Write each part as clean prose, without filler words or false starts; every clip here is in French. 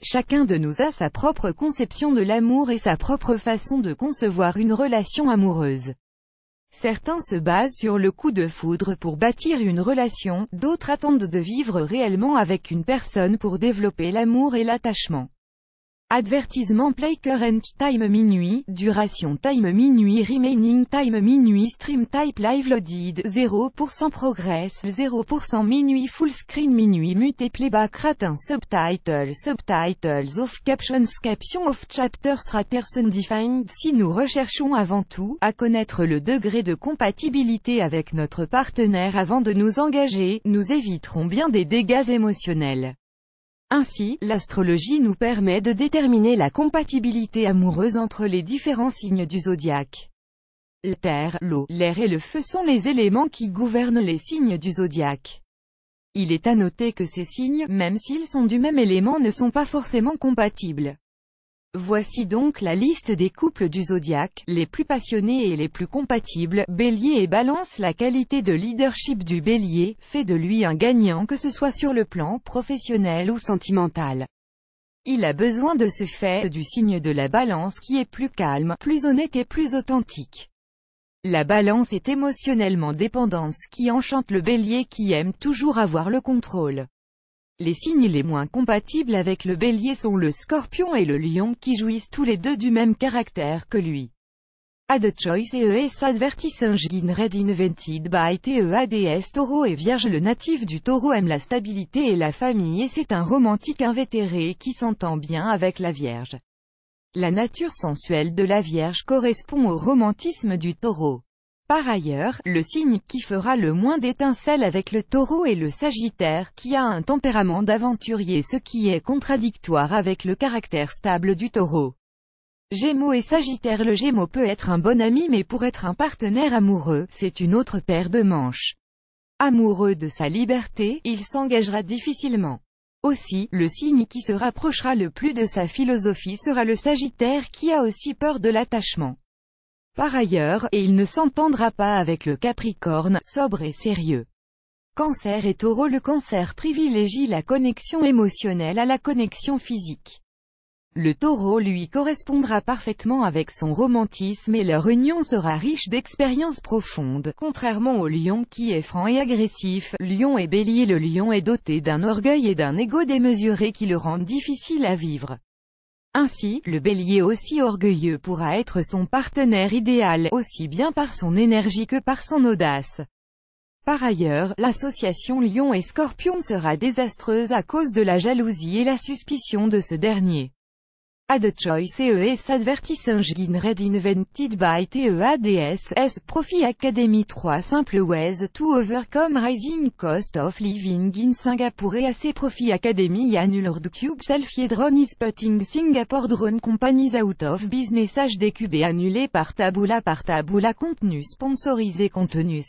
Chacun de nous a sa propre conception de l'amour et sa propre façon de concevoir une relation amoureuse. Certains se basent sur le coup de foudre pour bâtir une relation, d'autres attendent de vivre réellement avec une personne pour développer l'amour et l'attachement. Advertisement play current time minuit, duration time minuit remaining time minuit stream type live loaded 0% progress 0% minuit full screen minuit mute playback ratin subtitles off captions caption off chapters raters undefined. Si nous recherchons avant tout à connaître le degré de compatibilité avec notre partenaire avant de nous engager, nous éviterons bien des dégâts émotionnels. Ainsi, l'astrologie nous permet de déterminer la compatibilité amoureuse entre les différents signes du zodiaque. La terre, l'eau, l'air et le feu sont les éléments qui gouvernent les signes du zodiaque. Il est à noter que ces signes, même s'ils sont du même élément, ne sont pas forcément compatibles. Voici donc la liste des couples du zodiaque, les plus passionnés et les plus compatibles. Bélier et Balance. La qualité de leadership du Bélier fait de lui un gagnant, que ce soit sur le plan professionnel ou sentimental. Il a besoin de ce fait du signe de la Balance qui est plus calme, plus honnête et plus authentique. La Balance est émotionnellement dépendante, ce qui enchante le Bélier qui aime toujours avoir le contrôle. Les signes les moins compatibles avec le Bélier sont le Scorpion et le Lion, qui jouissent tous les deux du même caractère que lui. Ad choice ES advertising read invented by TEADS. Taureau et Vierge. Le natif du Taureau aime la stabilité et la famille et c'est un romantique invétéré qui s'entend bien avec la Vierge. La nature sensuelle de la Vierge correspond au romantisme du Taureau. Par ailleurs, le signe qui fera le moins d'étincelles avec le Taureau est le Sagittaire, qui a un tempérament d'aventurier, ce qui est contradictoire avec le caractère stable du Taureau. Gémeaux et Sagittaire. Le Gémeaux peut être un bon ami, mais pour être un partenaire amoureux, c'est une autre paire de manches. Amoureux de sa liberté, il s'engagera difficilement. Aussi, le signe qui se rapprochera le plus de sa philosophie sera le Sagittaire, qui a aussi peur de l'attachement. Par ailleurs, il ne s'entendra pas avec le Capricorne, sobre et sérieux. Cancer et Taureau. Le Cancer privilégie la connexion émotionnelle à la connexion physique. Le Taureau lui correspondra parfaitement avec son romantisme et leur union sera riche d'expériences profondes. Contrairement au Lion qui est franc et agressif, Lion et Bélier. Le Lion est doté d'un orgueil et d'un ego démesuré qui le rendent difficile à vivre. Ainsi, le Bélier aussi orgueilleux pourra être son partenaire idéal, aussi bien par son énergie que par son audace. Par ailleurs, l'association Lion et Scorpion sera désastreuse à cause de la jalousie et la suspicion de ce dernier. Ad choice ES advertising read invented by TEADS. Profit Academy. 3 simple ways to overcome rising cost of living in Singapore. EAC Profit Academy annulled Cube Self-Drone is putting Singapore Drone Companies out of business. HDQB annulé par Taboola. Contenu sponsorisé. Contenu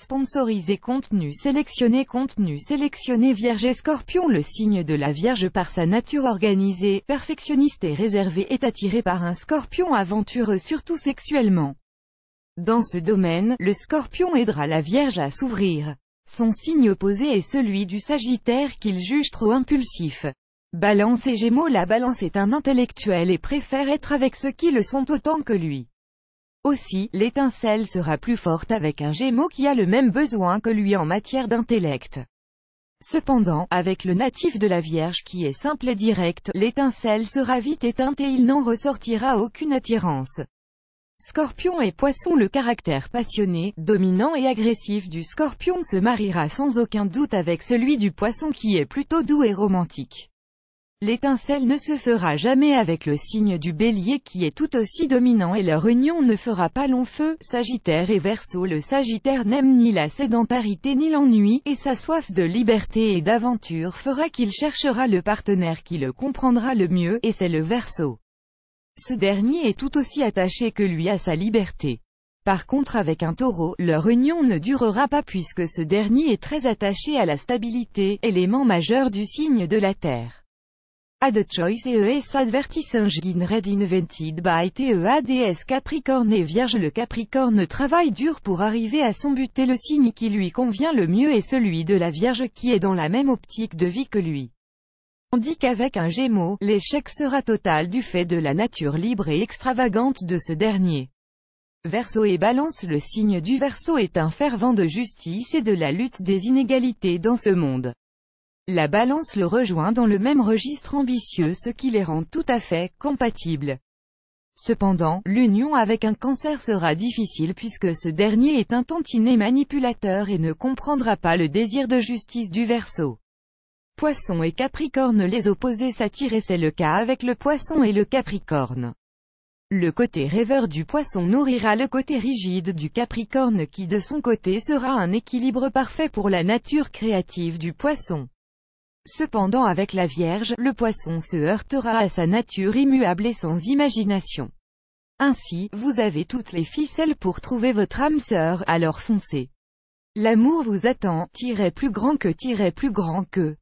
sélectionné. Vierge et Scorpion. Le signe de la Vierge par sa nature organisée, perfectionniste et réservée est attiré par un Scorpion aventureux, surtout sexuellement. Dans ce domaine, le Scorpion aidera la Vierge à s'ouvrir. Son signe opposé est celui du Sagittaire qu'il juge trop impulsif. Balance et Gémeaux. La Balance est un intellectuel et préfère être avec ceux qui le sont autant que lui. Aussi, l'étincelle sera plus forte avec un Gémeaux qui a le même besoin que lui en matière d'intellect. Cependant, avec le natif de la Vierge qui est simple et direct, l'étincelle sera vite éteinte et il n'en ressortira aucune attirance. Scorpion et Poisson. Le caractère passionné, dominant et agressif du Scorpion se mariera sans aucun doute avec celui du Poisson qui est plutôt doux et romantique. L'étincelle ne se fera jamais avec le signe du Bélier qui est tout aussi dominant et leur union ne fera pas long feu. Sagittaire et Verseau. Le Sagittaire n'aime ni la sédentarité ni l'ennui, et sa soif de liberté et d'aventure fera qu'il cherchera le partenaire qui le comprendra le mieux, et c'est le Verseau. Ce dernier est tout aussi attaché que lui à sa liberté. Par contre avec un Taureau, leur union ne durera pas puisque ce dernier est très attaché à la stabilité, élément majeur du signe de la Terre. Ad choice ES advertising read invented by TEADS. Capricorne et Vierge. Le Capricorne travaille dur pour arriver à son but et le signe qui lui convient le mieux est celui de la Vierge qui est dans la même optique de vie que lui. Tandis qu'avec un Gémeaux, l'échec sera total du fait de la nature libre et extravagante de ce dernier. Verseau et Balance. Le signe du Verseau est un fervent de justice et de la lutte des inégalités dans ce monde. La Balance le rejoint dans le même registre ambitieux, ce qui les rend tout à fait compatibles. Cependant, l'union avec un Cancer sera difficile puisque ce dernier est un tantinet manipulateur et ne comprendra pas le désir de justice du Verseau. Poisson et Capricorne. Les opposés s'attirent et c'est le cas avec le Poisson et le Capricorne. Le côté rêveur du Poisson nourrira le côté rigide du Capricorne qui de son côté sera un équilibre parfait pour la nature créative du Poisson. Cependant avec la Vierge, le Poisson se heurtera à sa nature immuable et sans imagination. Ainsi, vous avez toutes les ficelles pour trouver votre âme sœur, alors foncez. L'amour vous attend, plus grand que.